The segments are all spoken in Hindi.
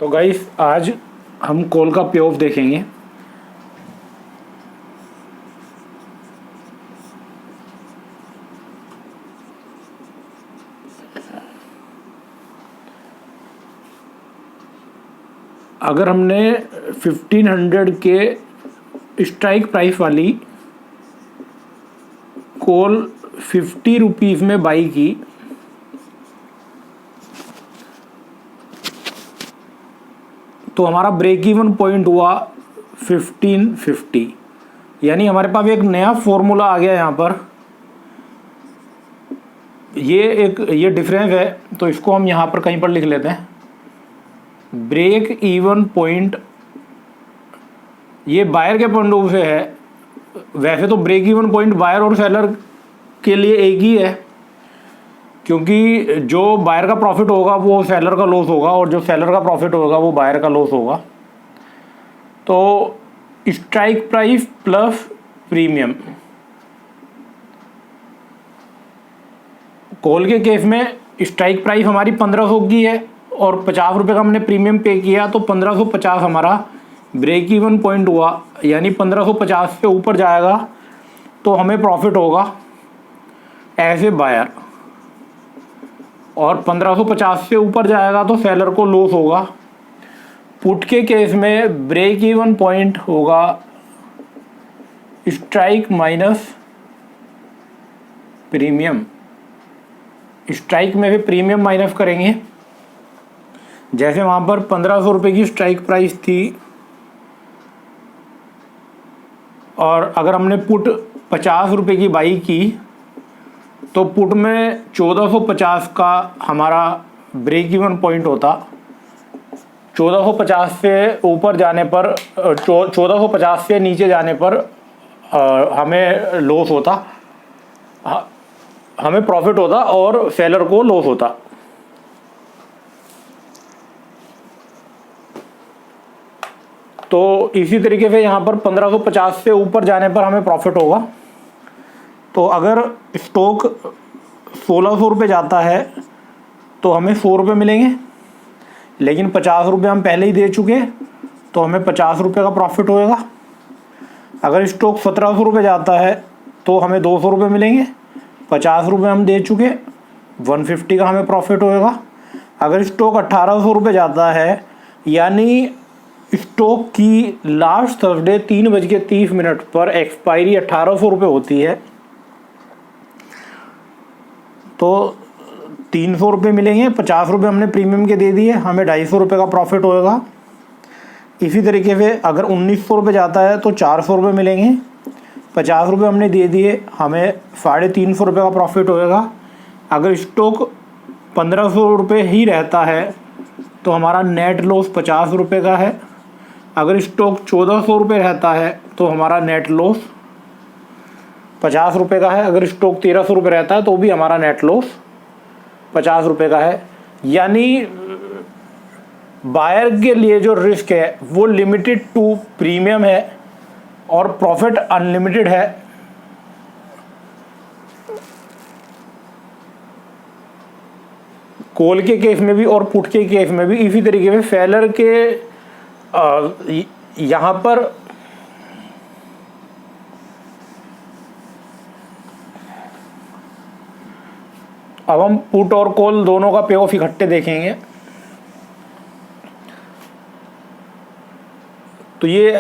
तो गाइस आज हम कॉल का पे ऑफ देखेंगे। अगर हमने 1500 के स्ट्राइक प्राइस वाली कॉल 50 रुपीज़ में बाई की तो हमारा ब्रेक इवन पॉइंट हुआ 1550। यानी हमारे पास एक नया फॉर्मूला आ गया यहाँ पर। ये डिफरेंस है तो इसको हम यहाँ पर कहीं पर लिख लेते हैं। ब्रेक इवन पॉइंट ये बायर के पॉइंट ऑफ से है। वैसे तो ब्रेक इवन पॉइंट बायर और सेलर के लिए एक ही है, क्योंकि जो बायर का प्रॉफिट होगा वो सेलर का लॉस होगा और जो सेलर का प्रॉफिट होगा वो बायर का लॉस होगा। तो strike price plus premium, call के केस में स्ट्राइक प्राइस हमारी 1500 की है और 50 रुपये का हमने प्रीमियम पे किया तो 1550 हमारा ब्रेक इवन पॉइंट हुआ। यानी 1550 से ऊपर जाएगा तो हमें प्रॉफिट होगा एज ए बायर, और 1550 से ऊपर जाएगा तो सेलर को लॉस होगा। पुट के केस में ब्रेक इवन पॉइंट होगा स्ट्राइक माइनस प्रीमियम। स्ट्राइक में भी प्रीमियम माइनस करेंगे। जैसे वहाँ पर 1500 रुपये की स्ट्राइक प्राइस थी और अगर हमने पुट 50 रुपये की बाई की तो पुट में 1450 का हमारा ब्रेक इवन पॉइंट होता। 1450 से ऊपर जाने पर 1450 से नीचे जाने पर हमें लॉस होता, हमें प्रॉफिट होता और सेलर को लॉस होता। तो इसी तरीके से यहाँ पर 1550 से ऊपर जाने पर हमें प्रॉफिट होगा। तो अगर स्टॉक 1600 रुपये जाता है तो हमें 100 रुपये मिलेंगे, लेकिन 50 रुपये हम पहले ही दे चुके तो हमें 50 रुपये का प्रॉफिट होएगा। अगर स्टॉक 1700 रुपये जाता है तो हमें 200 रुपये मिलेंगे, 50 रुपये हम दे चुके, 150 का हमें प्रॉफिट होएगा। अगर स्टॉक 1800 रुपये जाता है, यानी स्टॉक की लास्ट थर्सडे 3:30 पर एक्सपायरी 1800 रुपये होती है, तो 300 रुपये मिलेंगे। 50 रुपये हमने प्रीमियम के दे दिए, हमें 250 रुपये का प्रॉफिट होएगा। इसी तरीके से अगर 1900 रुपये जाता है तो 400 रुपये मिलेंगे। 50 रुपये हमने दे दिए, हमें 350 रुपये का प्रॉफिट होएगा। अगर स्टॉक 1500 रुपये ही रहता है तो हमारा नेट लॉस 50 रुपये का है। अगर स्टॉक 1400 रुपये रहता है तो हमारा नेट लॉस 50 रुपये का है। अगर स्टॉक 1300 रुपये रहता है तो भी हमारा नेट लॉस 50 रुपये का है। यानी बायर के लिए जो रिस्क है वो लिमिटेड टू प्रीमियम है और प्रॉफिट अनलिमिटेड है। कॉल के केस में भी और पुट के केस में भी इसी तरीके से सेलर के यहाँ पर अब हम पुट और कॉल दोनों का पे ऑफ इकट्ठे देखेंगे। तो ये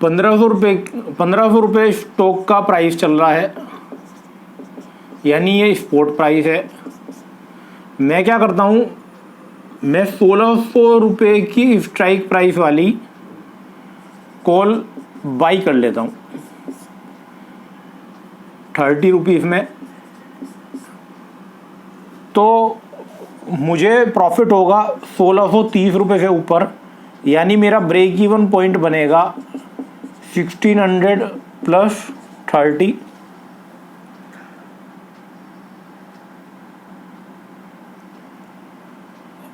पंद्रह सौ रुपये स्टॉक का प्राइस चल रहा है, यानी ये स्पॉट प्राइस है। मैं क्या करता हूँ, मैं 1600 रुपये की स्ट्राइक प्राइस वाली कॉल बाई कर लेता हूँ 30 रुपीज़ में, तो मुझे प्रॉफिट होगा 1630 रुपये से ऊपर। यानी मेरा ब्रेक इवन पॉइंट बनेगा 1600 प्लस 30।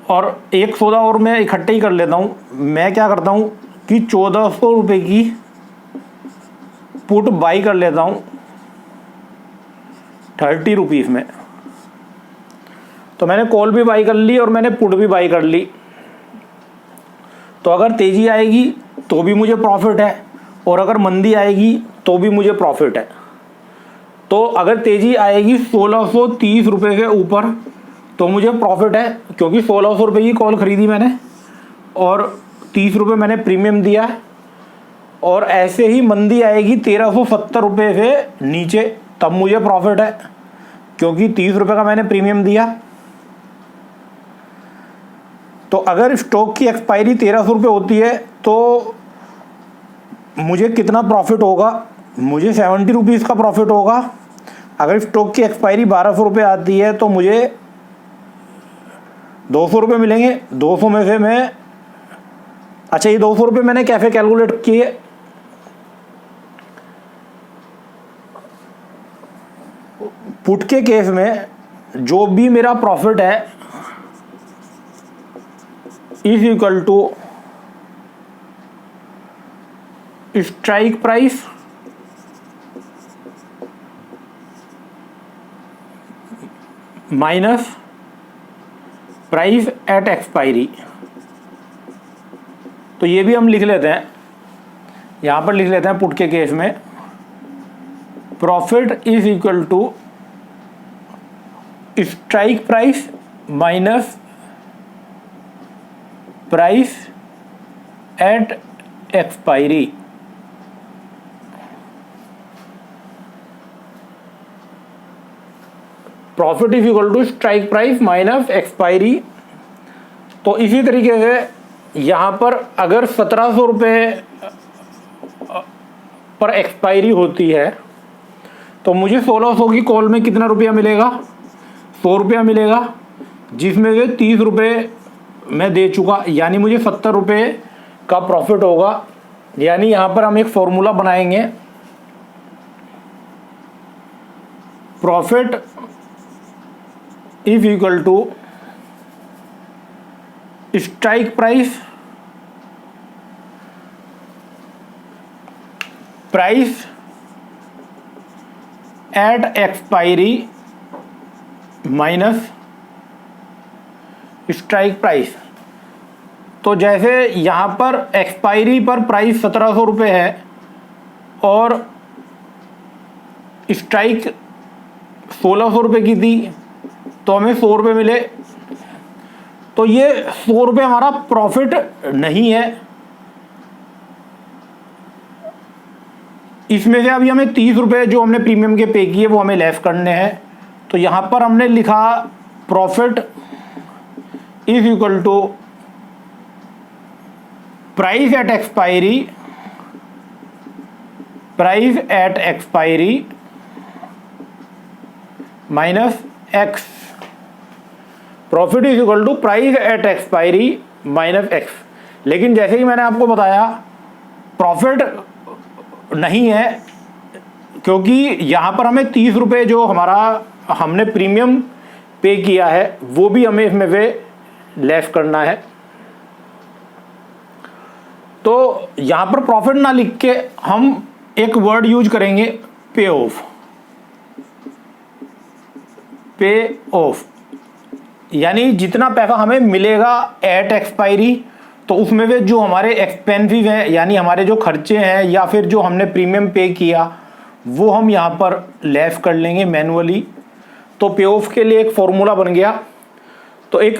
और एक सौदा और मैं इकट्ठे ही कर लेता हूँ। मैं क्या करता हूँ कि 1400 रुपये की पुट बाई कर लेता हूँ 30 रुपीज़ में। तो मैंने कॉल भी बाई कर ली और मैंने पुट भी बाई कर ली। तो अगर तेज़ी आएगी तो भी मुझे प्रॉफिट है और अगर मंदी आएगी तो भी मुझे प्रॉफिट है। तो अगर तेज़ी आएगी 1630 रुपये के ऊपर तो मुझे प्रॉफिट है, क्योंकि 1600 रुपये की कॉल ख़रीदी मैंने और 30 रुपये मैंने प्रीमियम दिया। और ऐसे ही मंदी आएगी 1370 रुपये से नीचे, तब मुझे प्रॉफिट है, क्योंकि 30 रुपये का मैंने प्रीमियम दिया। तो अगर स्टॉक की एक्सपायरी 1300 रुपये होती है तो मुझे कितना प्रॉफिट होगा? मुझे 70 रुपीज़ का प्रॉफिट होगा। अगर स्टॉक की एक्सपायरी 1200 रुपये आती है तो मुझे 200 रुपये मिलेंगे। 200 में से मैं, अच्छा ये 200 रुपये मैंने कैसे कैलकुलेट किए? पुट के केस में जो भी मेरा प्रॉफिट है is equal to strike price minus price at expiry. तो ये भी हम लिख लेते हैं, यहाँ पर लिख लेते हैं पुट के केस में profit is equal to strike price minus price at expiry. Profit is equal to strike price minus expiry. तो इसी तरीके से यहाँ पर अगर 1700 रुपये पर एक्सपायरी होती है तो मुझे 1600 की कॉल में कितना रुपया मिलेगा? 100 रुपया मिलेगा, जिसमें से 30 रुपये मैं दे चुका, यानी मुझे 70 रुपये का प्रॉफिट होगा। यानी यहाँ पर हम एक फॉर्मूला बनाएंगे, profit is equal to strike price price at expiry minus strike price. तो जैसे यहाँ पर एक्सपायरी पर प्राइस 1700 रुपये है और स्ट्राइक 1600 रुपये की थी, तो हमें 100 रुपये मिले। तो ये 100 रुपये हमारा प्रॉफिट नहीं है। इसमें से अभी हमें 30 रुपये जो हमने प्रीमियम के पे किए वो हमें लेस करने हैं। तो यहाँ पर हमने लिखा profit is equal to price at expiry minus X. Profit is equal to price at expiry minus X. लेकिन जैसे ही मैंने आपको बताया प्रॉफिट नहीं है, क्योंकि यहाँ पर हमें 30 रुपये जो हमने प्रीमियम पे किया है वो भी हमें इसमें से लेस करना है। तो यहाँ पर प्रॉफिट ना लिख के हम एक वर्ड यूज करेंगे, पे ऑफ। पे ऑफ यानी जितना पैसा हमें मिलेगा एट एक्सपायरी, तो उसमें से जो हमारे एक्सपेंसिव हैं यानी हमारे जो खर्चे हैं या फिर जो हमने प्रीमियम पे किया वो हम यहाँ पर लेस कर लेंगे मैनुअली। तो पे ऑफ के लिए एक फॉर्मूला बन गया। तो एक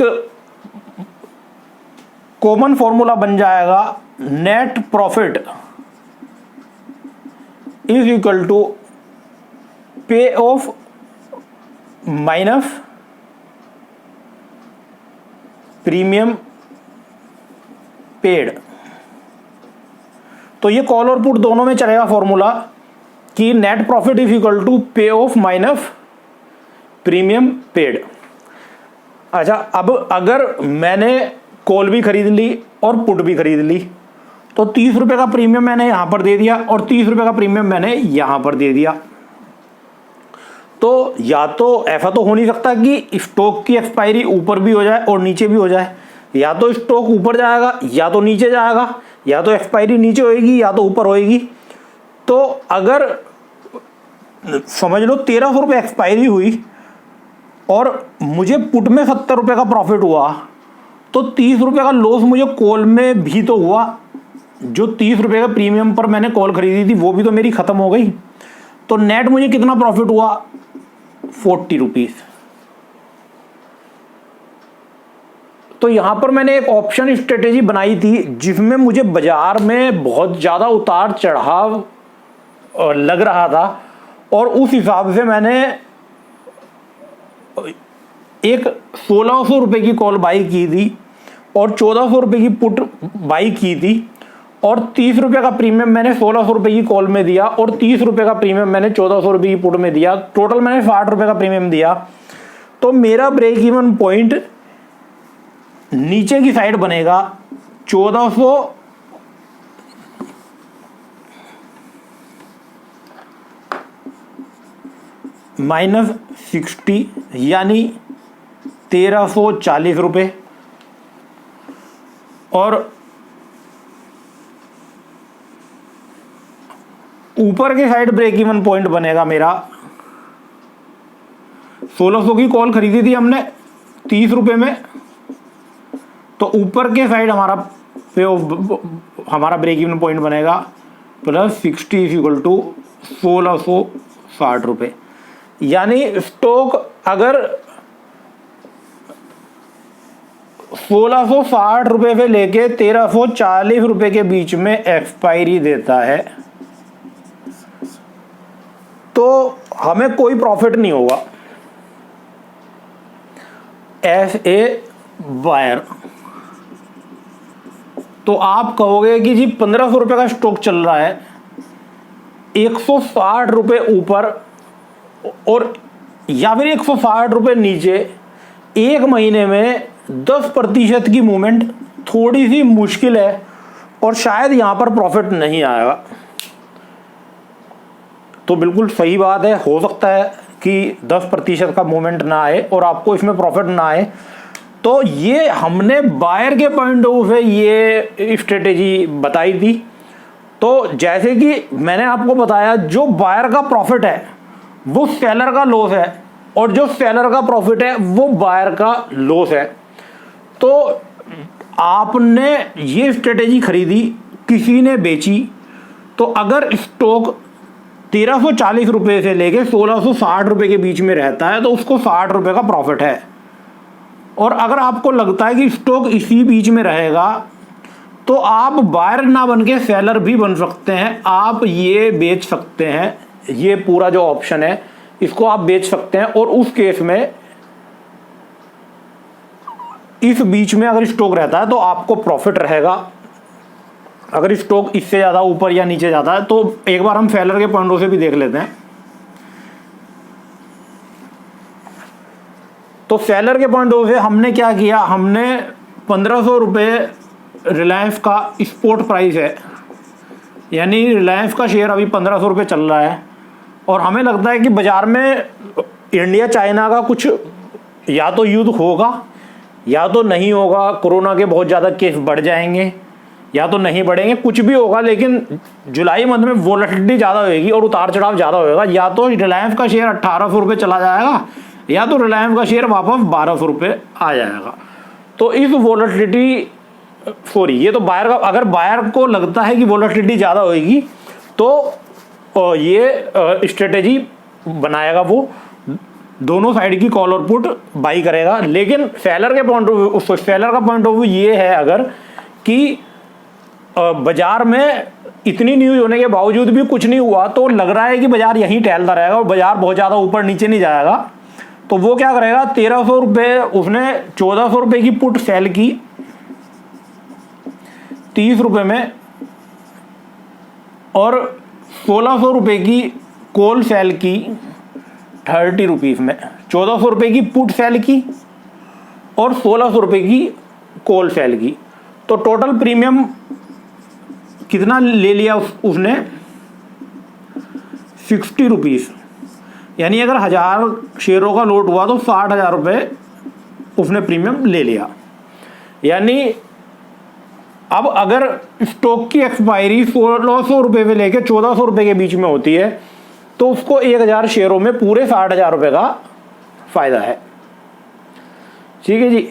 कॉमन फॉर्मूला बन जाएगा, net profit is equal to payoff minus premium paid. तो ये कॉल और पुट दोनों में चलेगा फॉर्मूला कि net profit is equal to payoff minus premium paid. अच्छा, अब अगर मैंने कॉल भी खरीद ली और पुट भी खरीद ली तो 30 रुपये का प्रीमियम मैंने यहाँ पर दे दिया और 30 रुपये का प्रीमियम मैंने यहाँ पर दे दिया। तो या तो ऐसा तो हो नहीं सकता कि स्टॉक की एक्सपायरी ऊपर भी हो जाए और नीचे भी हो जाए। या तो स्टॉक ऊपर जाएगा या तो नीचे जाएगा, या तो एक्सपायरी नीचे होएगी या तो ऊपर होएगी। तो अगर समझ लो 1300 रुपये एक्सपायरी हुई और मुझे पुट में 70 रुपये का प्रॉफिट हुआ, तो 30 रुपये का लॉस मुझे कॉल में भी तो हुआ। जो 30 रुपये का प्रीमियम पर मैंने कॉल खरीदी थी वो भी तो मेरी ख़त्म हो गई। तो नेट मुझे कितना प्रॉफिट हुआ? 40 रुपीज़। तो यहाँ पर मैंने एक ऑप्शन स्ट्रेटेजी बनाई थी जिसमें मुझे बाजार में बहुत ज़्यादा उतार चढ़ाव लग रहा था, और उस हिसाब से मैंने एक 1600 रुपये की कॉल बाई की थी और 1400 रुपये की पुट बाई की थी, और 30 रुपये का प्रीमियम मैंने 1600 रुपये की कॉल में दिया और 30 रुपये का प्रीमियम मैंने 1400 रुपये की पुट में दिया। टोटल मैंने 60 रुपये का प्रीमियम दिया। तो मेरा ब्रेक इवन पॉइंट नीचे की साइड बनेगा 1400 माइनस 60 यानी 1340 रुपये, और ऊपर के साइड ब्रेक इवन पॉइंट बनेगा मेरा 1600 की कॉल खरीदी थी हमने 30 रुपये में, तो ऊपर के साइड हमारा ब्रेक इवन पॉइंट बनेगा प्लस 60 इक्वल टू 1660 रुपये। यानी स्टॉक अगर 1660 रुपये से लेके 1340 रुपये के बीच में एक्सपायरी देता है तो हमें कोई प्रॉफिट नहीं होगा एज ए बायर। तो आप कहोगे कि जी 1500 रुपये का स्टॉक चल रहा है, 160 रुपये ऊपर और या फिर 160 रुपये नीचे, एक महीने में 10% की मूवमेंट थोड़ी सी मुश्किल है और शायद यहाँ पर प्रॉफिट नहीं आएगा। तो बिल्कुल सही बात है, हो सकता है कि 10% का मूवमेंट ना आए और आपको इसमें प्रॉफिट ना आए। तो ये हमने बायर के पॉइंट ऑफ व्यू से ये स्ट्रेटेजी बताई थी। तो जैसे कि मैंने आपको बताया, जो बायर का प्रॉफिट है वो सेलर का लॉस है और जो सेलर का प्रॉफिट है वो बायर का लॉस है। तो आपने ये स्ट्रेटेजी खरीदी, किसी ने बेची, तो अगर स्टॉक 1340 रुपये से लेके 1660 रुपये के बीच में रहता है तो उसको 60 रुपये का प्रॉफिट है। और अगर आपको लगता है कि स्टॉक इसी बीच में रहेगा तो आप बायर ना बन के सेलर भी बन सकते हैं। आप ये बेच सकते हैं, ये पूरा जो ऑप्शन है इसको आप बेच सकते हैं, और उस केस में इस बीच में अगर स्टॉक रहता है तो आपको प्रॉफिट रहेगा। अगर स्टॉक इससे ज़्यादा ऊपर या नीचे जाता है तो एक बार हम सेलर के पॉइंट से भी देख लेते हैं। तो सेलर के पॉइंट से हमने क्या किया, हमने 1500 रुपये रिलायंस का स्पॉट प्राइस है, यानी रिलायंस का शेयर अभी 1500 रुपये चल रहा है, और हमें लगता है कि बाज़ार में इंडिया चाइना का कुछ या तो युद्ध होगा या तो नहीं होगा, कोरोना के बहुत ज़्यादा केस बढ़ जाएंगे या तो नहीं बढ़ेंगे, कुछ भी होगा। लेकिन जुलाई मंथ में वोलेटिलिटी ज़्यादा होगी और उतार चढ़ाव ज़्यादा होगा। या तो रिलायंस का शेयर 1800 रुपये चला जाएगा या तो रिलायंस का शेयर वापस 1200 रुपये आ जाएगा। तो इस वोलेटिलिटी ये तो बायर का, अगर बायर को लगता है कि वोलेटिलिटी ज़्यादा होगी तो ये स्ट्रेटेजी बनाएगा, वो दोनों साइड की कॉल और पुट बाई करेगा। लेकिन सेलर के पॉइंट ऑफ व्यू, सेलर का पॉइंट ऑफ व्यू ये है अगर कि बाजार में इतनी न्यूज़ होने के बावजूद भी कुछ नहीं हुआ, तो लग रहा है कि बाजार यहीं टहलता रहेगा और बाजार बहुत ज़्यादा ऊपर नीचे नहीं जाएगा, तो वो क्या करेगा, 1300 रुपये उसने 1400 रुपये की पुट सेल की 30 रुपये में, और 1600 रुपये की कॉल सेल की 30 रुपीज़ में। 1400 रुपये की पुट सेल की और 1600 रुपये की कॉल सेल की। तो टोटल प्रीमियम कितना ले लिया उसने, 60 रुपीज़। यानी अगर 1000 शेयरों का लॉट हुआ तो 60,000 रुपये उसने प्रीमियम ले लिया। यानी अब अगर स्टॉक की एक्सपायरी 1600 रुपये से लेकर 1400 रुपये के बीच में होती है तो उसको 1000 शेयरों में पूरे 60,000 रुपये का फ़ायदा है। ठीक है जी।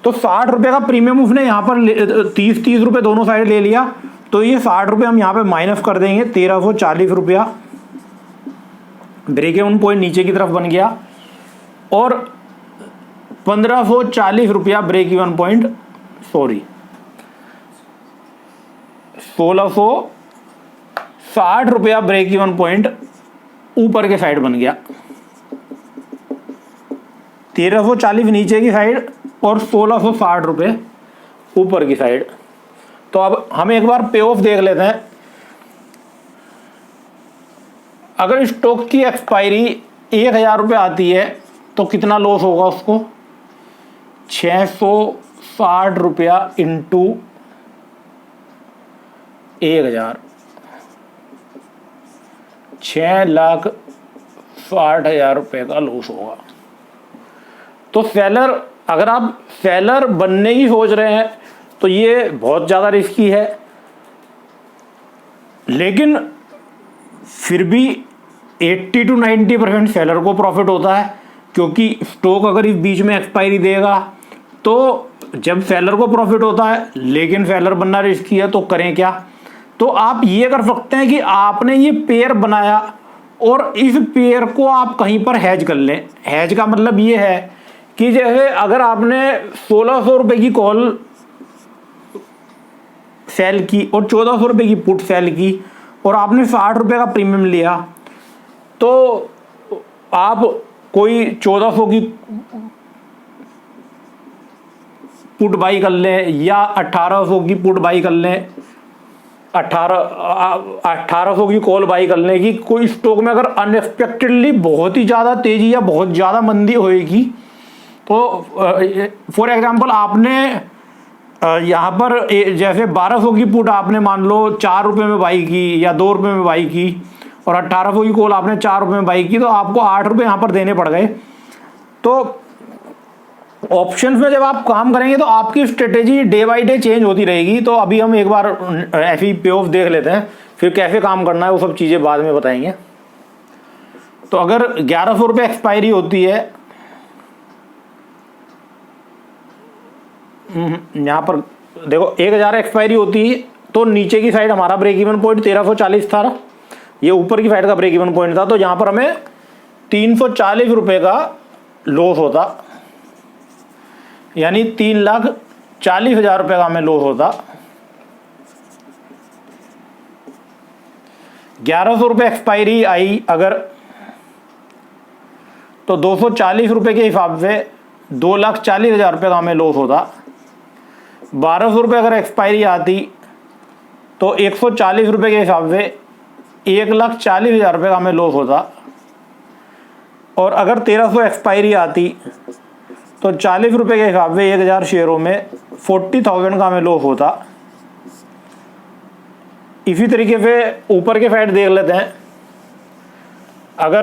तो 60 रुपये का प्रीमियम उसने यहाँ पर 30 रुपये दोनों साइड ले लिया, तो ये 60 रुपये हम यहाँ पे माइनस कर देंगे, 1340 रुपया ब्रेक इवन पॉइंट नीचे की तरफ बन गया, और 1540 रुपया ब्रेक इवन पॉइंट, सॉरी 1660 रुपया ब्रेक इवन पॉइंट ऊपर के साइड बन गया। 1340 नीचे की साइड और 1660 रुपये ऊपर की साइड। तो अब हम एक बार पे ऑफ देख लेते हैं। अगर स्टॉक की एक्सपायरी 1000 रुपये आती है तो कितना लॉस होगा उसको, 660 रुपया इंटू 1000, 6,60,000 रुपये का लॉस होगा। तो सेलर, अगर आप सेलर बनने की सोच रहे हैं तो ये बहुत ज़्यादा रिस्की है, लेकिन फिर भी 80 to 90% सेलर को प्रॉफिट होता है, क्योंकि स्टॉक अगर इस बीच में एक्सपायरी देगा तो जब सेलर को प्रॉफिट होता है, लेकिन सेलर बनना रिस्की है, तो करें क्या। तो आप ये कर सकते हैं कि आपने ये पेयर बनाया और इस पेयर को आप कहीं पर हैज कर लें। हैज का मतलब ये है कि जैसे अगर आपने 1600 रुपये की कॉल सेल की और 1400 रुपये की पुट सेल की और आपने 60 रुपये का प्रीमियम लिया, तो आप कोई 1400 की पुट बाई कर लें या 1800 की पुट बाई कर लें, 1800 की कॉल बाई कर लें कि कोई स्टॉक में अगर अनएक्सपेक्टेडली बहुत ही ज़्यादा तेज़ी या बहुत ज़्यादा मंदी होएगी, तो फॉर एग्जांपल आपने यहाँ पर जैसे 1200 की पुट आपने मान लो 4 रुपये में बाई की या 2 रुपये में बाई की, और 1800 की कॉल आपने 4 रुपये में बाई की, तो आपको 8 रुपये यहाँ पर देने पड़ गए। तो ऑप्शंस में जब आप काम करेंगे तो आपकी strategy day by day change होती रहेगी। तो अभी हम एक बार ऐसी पे ऑफ देख लेते हैं, फिर कैसे काम करना है वो सब चीज़ें बाद में बताएंगे। तो अगर 1100 रुपये एक्सपायरी होती है, यहाँ पर देखो 1000 एक्सपायरी होती है, तो नीचे की साइड हमारा ब्रेक इवन पॉइंट 1340 था, ये ऊपर की साइड का ब्रेक इवन पॉइंट था, तो यहाँ पर हमें 340 रुपये का लॉस होता, यानी 3,40,000 रुपये का हमें लॉस होता। 1100 रुपये एक्सपायरी आई अगर, तो 240 रुपये के हिसाब से 2,40,000 रुपये का हमें लॉस होता। 1200 रुपये अगर एक्सपायरी आती तो 140 रुपये के हिसाब से 1,40,000 रुपये का हमें लॉस होता। और अगर 1300 एक्सपायरी आती तो 40 रुपये के हिसाब से 1000 शेयरों में 40,000 का हमें लॉस होता। इसी तरीके से ऊपर के साइड देख लेते हैं। अगर